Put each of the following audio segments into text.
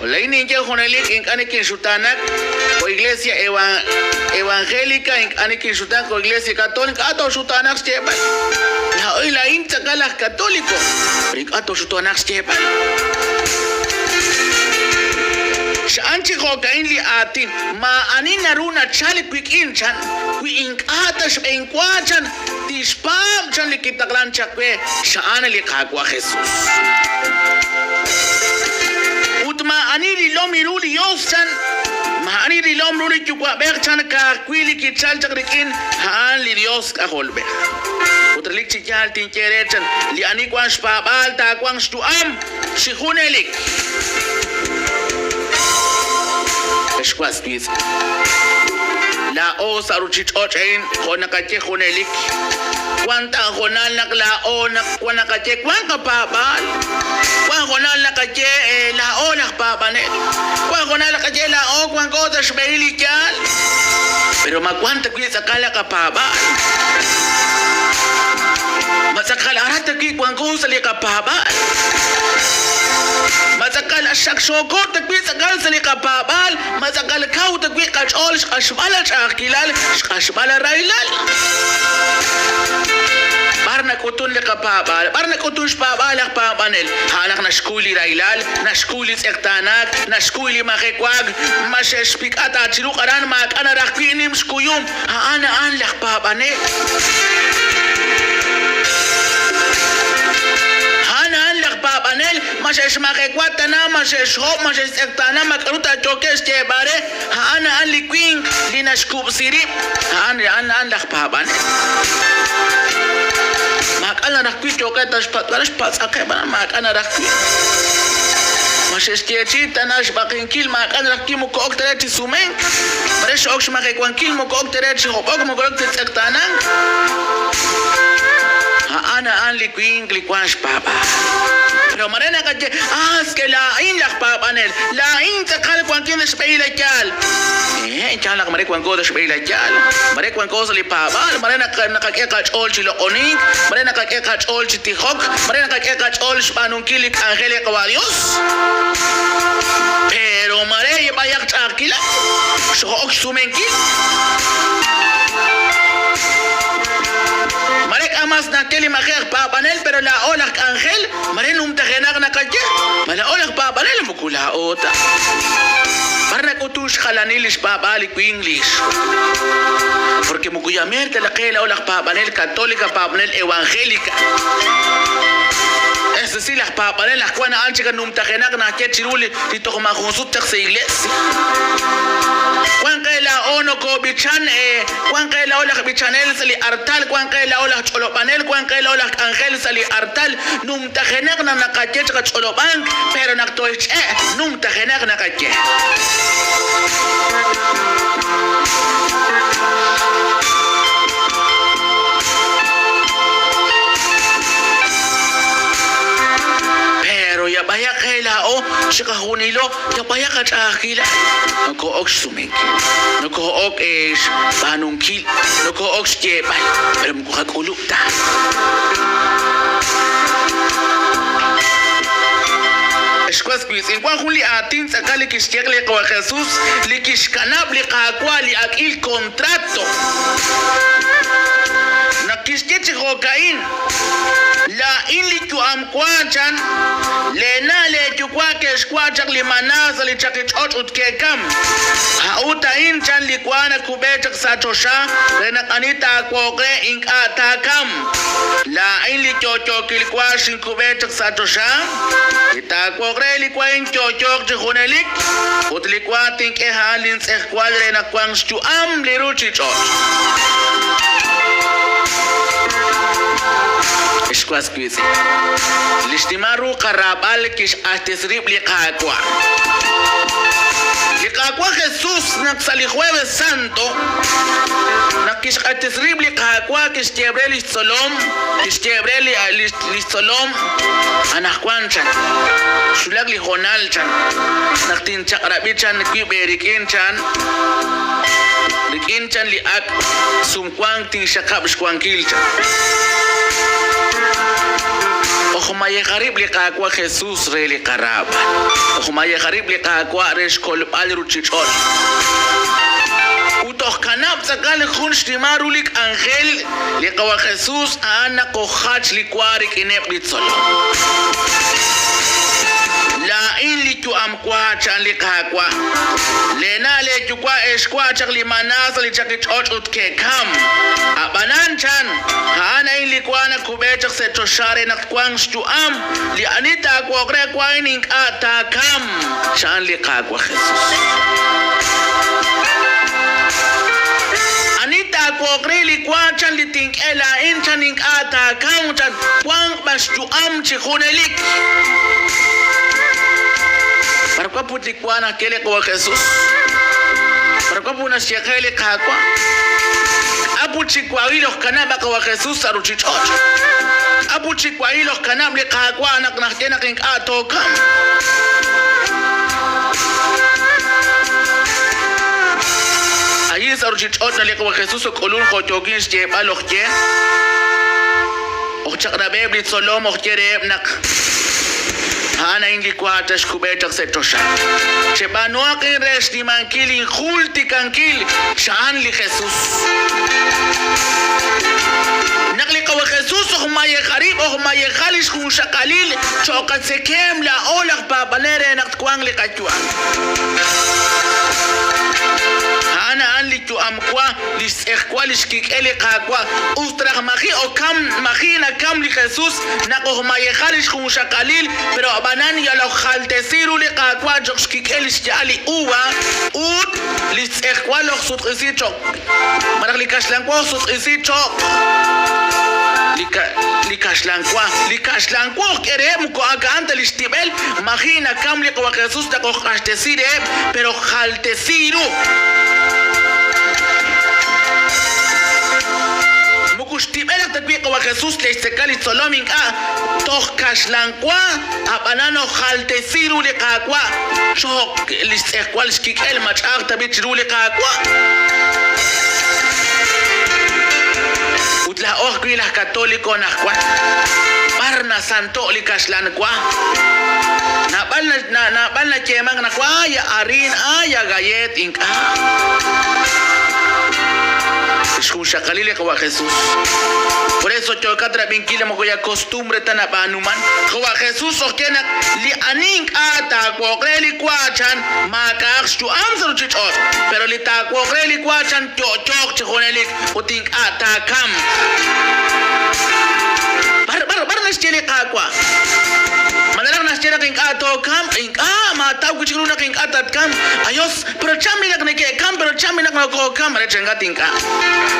Olaini que jonelik en anikin sutanak o iglesia evangélica en anikin sutan o iglesia católica ato sutanak stepal. La hoy la inta galas católico. Ato sutanak stepal. Anchi hokain li atin ma ani naruna chali quick inchan qui inkatas en quachan dispam chan li kitaklan chakwe shaan li kakwa Jesus utma ani li lomiru li yosan ma ani li lomru li chukwa berchan ka kwili kichal chakrikin haan li dios ka holbe utrelik chichal tincherechan li ani kwan spabal ta kwan stuam shihunelik Esquas bis la o saruchit ochain konakache khonelik kwanta khonal nak la o nak kwanakache kwanka babal kwan khonal nakache la o nak babane kwan khonal nakache la o kwan koda shbeili kyal pero ma kwanta kwisa kala ka babal masakal arata ki kwan kosa li ka babal Masakal asak sokor takwi sakal sali kapabal masakal kau takwi kachol skashbala chakilal skashbala railal barna kutun le kapabal barna kutun spabal pabanel hanak na skuli railal na skuli sektanak na skuli makekwag masespik ata chiru karan mak ana rakwinim skuyum ana an lak pabanel Papanel, mas es makekwatana, mas es hop, mas es ektana, makaruta chokes che bare, ana an liquing, lina scoop siri, an lak papanel. Makana rakwi choketas patwaras patsakebana, makana rakwi. Mas es chechita nash bakinkil, makana rakwi mo koktereti sumen, mares oks makekwankil mo koktereti hopok mo koktereti ektanan. Ana an liquing liquash papa. Pero marena kaje que la in la papanel la in takal kwan kin speila kyal chala mare kwan ko speila kyal mare kwan ko li pabal marena nakake ka chol chilo oning marena kake ka chol chitihok marena kake ka chol spanun kilik angele kwarios pero mare yayak chakila so ok sumenkil Marek amas na keli makher papanel pero la olak angel mare num tegenak na kaje mala olak papanel mukula ota Parna kutush khalanilis papali ku English porque mukuyamerte la kela olak papanel católica papanel evangélica es decir las papanel las kuana anchiga num tegenak na ke chiruli tito ma khonsut tek iglesia Juan la ono ko bichan Juan la ola bichanel sali artal Juan la ola cholopanel Juan la ola angel sali artal num tagenak na nakachet ka cholopan pero naktoich num tagenak na kache ya baya kaila o shika hunilo ya baya ka chakila ko ox sumeki no ko ok es panunkil no ko ox jebal pero mo ka kulukta Esquas quiz en kwa huli atin sakali kishkekle kwa Jesus likishkanab liqaqwali akil contrato na kishkechi hokain la inli tu amkwachan lena le tu kwake skwachak limanasa li chakich utkekam hauta inchan likwana kubechak satosha lena kanita kwokre inkatakam la inli chochok likwashin kubechak satosha ita kwokre likwa inchochok chihunelik utlikwatin ke halin sekwadre na kwang stu am liruchichot Esquas quiz. Listimaru karabal kish atesrib liqaqwa. Liqaqwa Jesús naksali jueves santo. Nakish atesrib liqaqwa kish tebreli solom, kish tebreli solom anakwanchan. Shulag li honalchan. Naktin chakrabichan kiberikinchan. Rikinchan li ak sumkwang tin shakab shkwankilchan. Ojumaye harib li kakwa Jesús re li karaba. Ojumaye harib li kakwa resh kolbal ruchichot. Utoh kanab sakal khun shtimarulik angel li kawa Jesús ana kohach li kwarik inep li tsolo. La in li tu amkwa chan li kakwa. Lena le tu kwa eshkwa chak li manasa li chakichot utke kam. Abanan chan ana in li kwa na kubechak se toshare na kwang stu am li anita kwa kre kwa ining ata kam chan li kakwa Jesus. Anita kwa kre li kwa chan li think ela in chaning ata kam chan kwang bastu am chikunelik. Para kwa puti kwa na kele kwa Jesus. Para kwa puna shekele kakwa. Apuchi kwa hilo kanaba kwa Jesus aruchichot. Apuchi kwa hilo kanaba kakwa na tena king atoka. Ayis aruchichot na kwa Jesus kolun khotogin je balokje. Ochakra bebli solom okjere nak. Hana ingi kwa tashkubetak setosha. Chebanoa que resti mankili hulti kankil shan li Jesus. Nakli kawa Jesus ohmaye kharib ohmaye khalish khun shakalil chokat sekem la olak babalere nak kwang li kachwa. Hana anli tu amkwa lis ekwalish kikele kakwa ustrach mahi o kam mahina kam li Jesus nak ohmaye khalish khun shakalil pero banan ya lo khaltesiru li kakwa jokskikelish jali uwa ut lis ekwalo sut isicho marak li kashlankwa sut isicho likashlankwa queremos ko aganta listibel magina kamli ko Jesus ta ko khaltesire pero khaltesiru Mukushtimela tatbiq wa Jesus le sekali solomin toh kashlankwa abanano khaltesiru liqaqwa shok lisekwal skikel machar tabichiru liqaqwa utla orgui la católico nakwa parna santo likashlankwa na balna chemang nakwa ya arin ya gayet inka escucha Kalile kwa Jesus. Por eso chocatra binkile mo ya costumbre tan abanuman. Kwa Jesus okena li aning ata kwa kreli kwachan makaks tu amsar chichot. Pero li ta kwa kreli kwachan chok chihonelik uting ata kam. Bar naschele kakwa. Madalang naschele king ato kam ing mataw kuchikru na king atat kam. Ayos pero chami nak neke kam pero chami nak ko kam re chengating ka.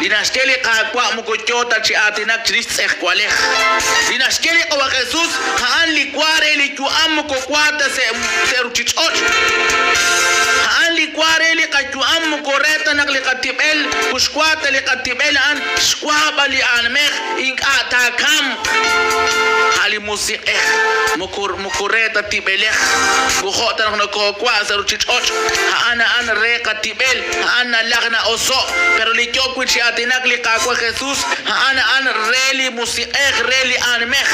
Dinaskele kakwa mukuchota chi atinak chris ekwaleh. Dinaskele kwa Jesus haan likware li tuam ko kwata se ruchichot. Haan likware li katuam ko reta nak li katibel kuskwata li katibel an skwaba li anmeh ing atakam. Ali musik mukureta tibeleh gukhota nak ko kwa se ruchichot. Haan an reka tibel haan lagna oso pero li kyokwich atinak li kakwa Jesus ana an reli musiq reli an mekh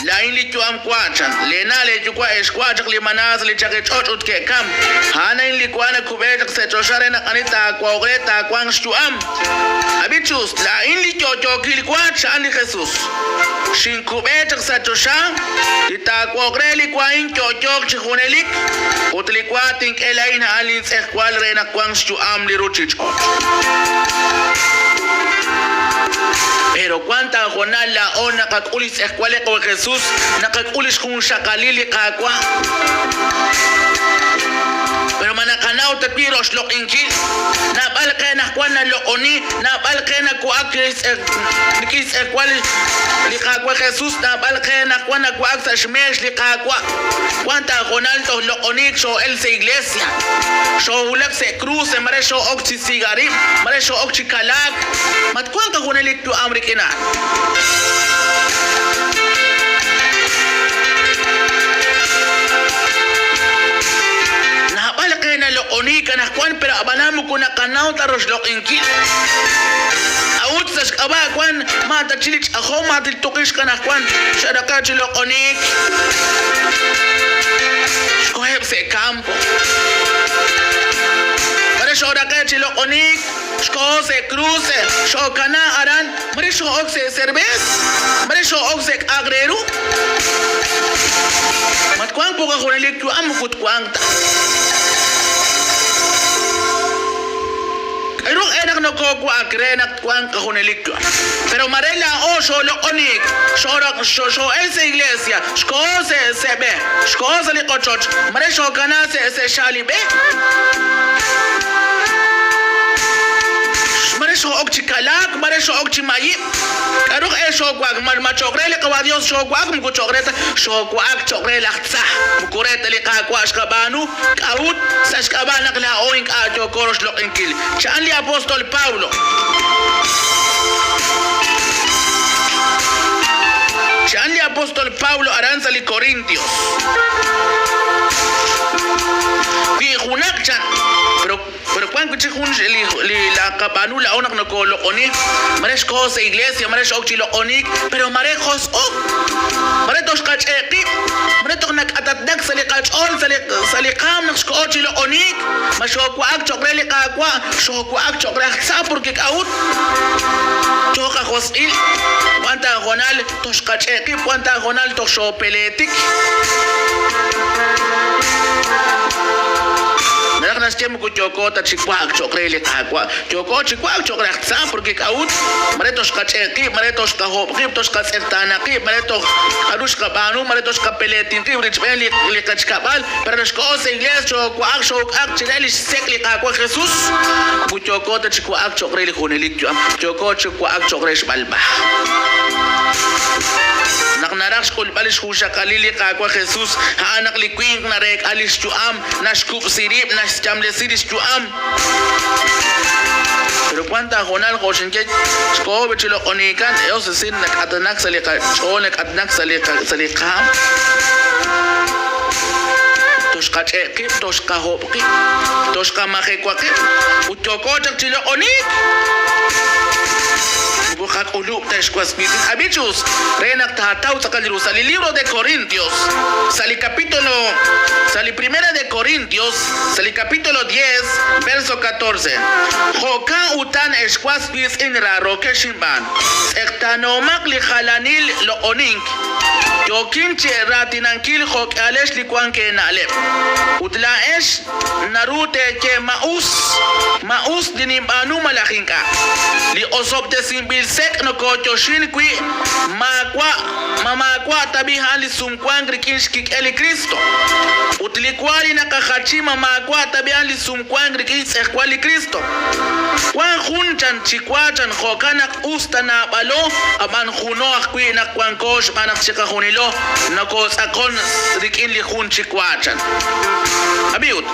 la in li tuam kwachan lena le tukwa eskwachak li manaz li chakechot utke kam ana in li kwana kubechak se choshare na kanita kwa ogreta kwang tuam abichus la in li chochok li kwachan li Jesus shin kubechak se chosha ita kwa ogreli kwa in chochok chihunelik utli kwatin elain alin sekwal rena kwang tuam li ruchichot. Pero cuánta jornal la ona kakulis escuela con Jesús na kakulis kun shakalili kakwa. Pero manakanao te piros lo injil na balke na kwana lo oni na balke na kuakis nikis escuela li kakwa Jesús na balke na kwana kuaksa shmesh li kakwa. Cuánta jornal to lo oni so el se iglesia. So ulak se cruz se mare so oxi cigarim mare so oxi kalak. Mat cuánta jornal tu americana. Na lo oni kana kwan pero abanamu kuna kanao taros lo inkil. Autsas aba kwan ma mata chilich ahoma til tokish kana kwan sharaka chilo onik shkoheb se campo mare sharaka chilo onik shko se cruce shokana aran mare shok se cervez mare shok se agreru mat kwan poka khonelik tu am kut kwanta Pero enak no ko akrenak kwan kahonelik tu. Pero marela o solo onik, solo esa iglesia, skose sebe, skose li kochoch, mare shokana se shalibe. Mare shok chikalak, mare shok chimayi. Pero shokwag ma chokre le kwa Dios shokwag mu chokreta shokwag chokre lahtsa. Mukureta li kwa shkabanu, kaut sa shkabana kla oink a chokoros lo enkil. Chanli apostol Paulo. Chanli apostol Paulo aranza li Corintios. Fi hunakchan pero cuando che hun li la kabanu la onak no kolo oni maresh ko se iglesia maresh okchi lo oni pero marejos mare tos kacheki mare tok nak atatdak sali kachon sali kam nak ko okchi lo oni mashoko ak chokre li kakwa shoko ak chokre sa porque kaut choka hosil cuanta gonal tos kacheki cuanta gonal tos shopeletik Nak stem ko choko ta chikwak chokre le kakwa choko chikwak chokre sa porque kaut maretos kacheki maretos kaho kriptos kasertana ki maretos arush kabanu maretos kapeletin ki richbeli le kachkabal pero es cosa inglés choko ak chok ak chireli sekli kakwa Jesus ku choko ta chikwak chokre le khonelik choko chikwak chokre shbalba Naknarak skol balis kusha kalili kakwa Jesus anak likwing narek alis tuam naskup sirip nas jamle siris tuam pero cuánta jonal koshin ke sko bechulo onikan ellos sin nak atanak salika chonek atnak salika toshka cheki toshka hopki toshka mahe kwake utoko chilo onik Bukak ulu teshkuas bitin habichus renak tahatau sakaliru sali libro de Corintios sali primera de Corintios sali capítulo 10 verso 14 Jokan utan eskuas bis in raro keshimban ektanomak li halanil lo onink Yokin che ratinankil jok alesh li kwan ke nalep utlaesh narute ke maus dinibanu malakinka li osopte simbil sek no kochoshin kui mamakwa tabihan li sumkwangri kinshkik eli Kristo utlikwali na kahachi mamakwa tabihan li sumkwangri kinshkik kwali Kristo kwan hunchan chikwachan jokanak usta na balo aban hunoak kui na kwan kosh manak chika hunilo na kos akon rikin li hun chikwachan abiut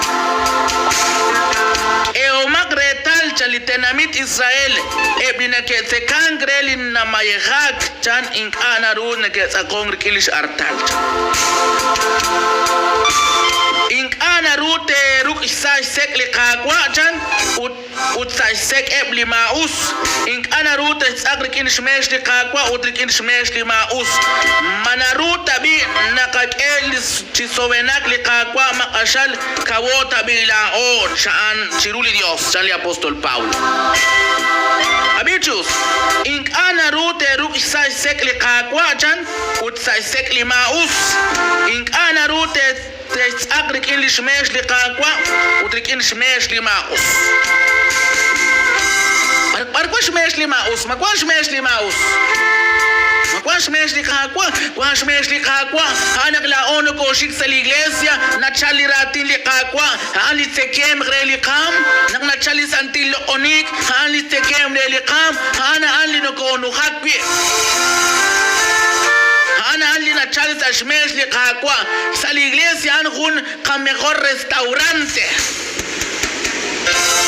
Eomak retal chalitenamit Israel ebina ke tekan grelin na mayehak chan ink anaru na ke sakong rikilish artal ink anaru te ruk isay sek li kakwa chan ut say sek ebli maus ink anaru te sakrikin shmesh li kakwa utrikin shmesh li maus manaru tabi nakakelis chisovenak li kakwa makashal kawota bilaon chan chiruli Dios chan li apostol Paulo Abichus ink anaru te ruk isay sek li kakwa chan ut say sek li maus ink anaru te agrik in li shmesh li kakwa utrik in shmesh li maus Markwa shmesh li maus makwa shmesh li maus Makwa shmesh li kakwa kwa shmesh li kakwa anak la ono ko shik sa iglesia na chali ratin li kakwa ali tekem re li kam nak na chali santil lo onik ali tekem re li kam ana ali no ko no hakwi Ana ali na chali sa shmesh li kakwa sa iglesia an hun ka mejor restaurante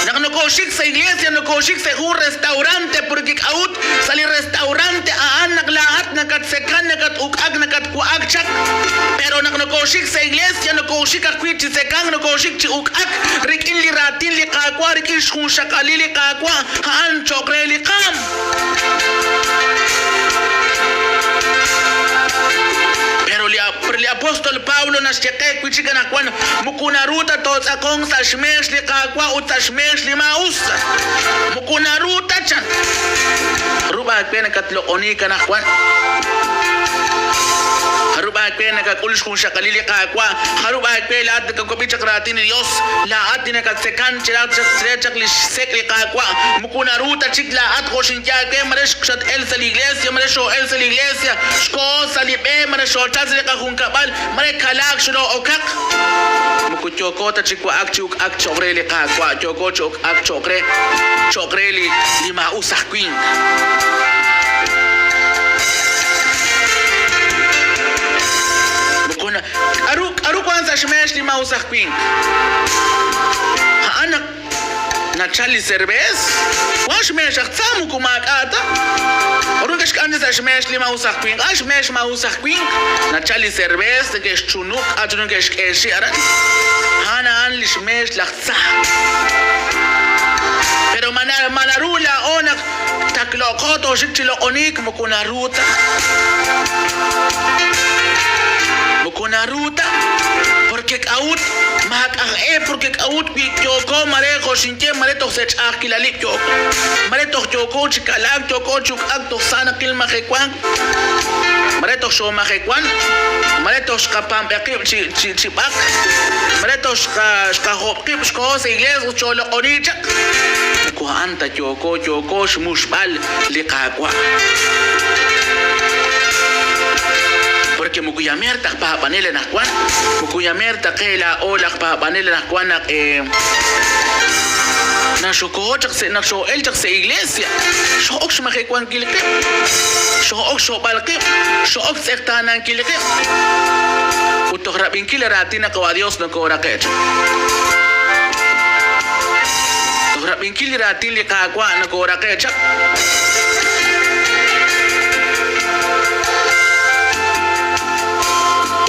Naknukoshik sa iglesia, nukoshik sa un restaurante, porque kaut sa restaurante aan naglahat, nakatsekan, nakatugag, nakatkuagchak. Pero naknukoshik sa iglesia, nukoshik akwit si sekang, nukoshik si ugag, rikin liratin li kakwa, rikin shkun shakali li kakwa, haan chokre li kam. Pero li apostol Paulo na siyake kwichika na kwan mukuna ruta to akong sa shmesh li kakwa ut sa shmesh li maus mukuna ruta chan ruba pena katlo onika na kwan haruba pena kakulish kun shakalili kakwa haruba pena lahat nagkakubichak ratin ni Diyos lahat dinakatsekan chak li sekli kakwa mukuna ruta chik lahat ko shintyake maresh kshat el sa iglesia maresh el sa iglesia shko sa libe maresh chazli kakungkabal mare kalak shno okak mukuchoko ta chikwa akchuk ak chokre li kakwa choko chok ak chokre li lima usah queen aru kwanza shmesh lima usah queen anak na chali serbes wash mesh aktsamu kumakata orungash kanza shmesh lima usah queen ashmesh ma usah queen na chali serbes ke chunuk ajun ke keshi ara hana an lishmesh laktsa pero manarula onak taklokoto shikchilo onik mukunaruta porque kaut mak porque kaut yoko mare khoshinche mare to sech akilali yoko mare to yoko chikalak yoko chuk ak to sana kil makekwan mare to sho makekwan mare to skapam ekip chibak mare to skahop kip sko se iglesia cholo onicha ko anta yoko shmushbal liqaqwa porque mukuyamer tak papanele na kwan mukuyamer takela olak papanele na kwan na shoko se na sho el se iglesia sho ok shma kwan kilke sho ok sho balke sho ok sektanan kilke utohra bin kileratina ko adios no ko raket tohra bin kileratin li kakwa na ko raket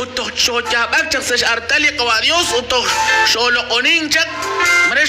utoh chochabak chak sesh artali qawadios utoh sholo oninchak mare